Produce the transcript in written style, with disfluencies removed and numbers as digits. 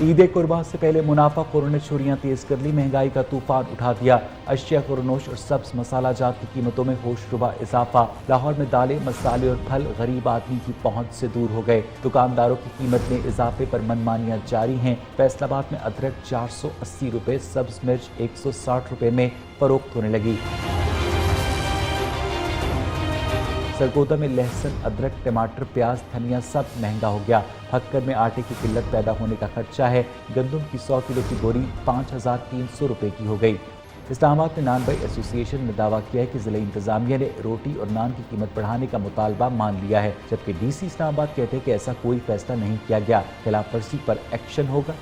ईद कुर्बान से पहले मुनाफाखोरों ने छुरियां तेज कर ली, महंगाई का तूफान उठा दिया। अशिया खुरनोश और सब्ज मसाला जात की कीमतों में होशरुबा इजाफा। लाहौर में दालें, मसाले और फल गरीब आदमी की पहुंच से दूर हो गए। दुकानदारों की कीमत में इजाफे पर मनमानियां जारी हैं। फैसलाबाद में अदरक 480 रुपए, सब्ज मिर्च 160 रुपए में फरोख्त होने लगी। सरगोदा में लहसुन, अदरक, टमाटर, प्याज, धनिया सब महंगा हो गया। हक्कर में आटे की किल्लत पैदा होने का खदशा है। गंदम की 100 किलो की बोरी 5300 रुपए की हो गई। इस्लामाबाद में नान बाई एसोसिएशन ने दावा किया है कि जिला इंतजामिया ने रोटी और नान की कीमत बढ़ाने का मुतालबा मान लिया है, जबकि DC इस्लामाबाद कहते हैं कि ऐसा कोई फैसला नहीं किया गया, खिलाफ वर्जी पर एक्शन होगा।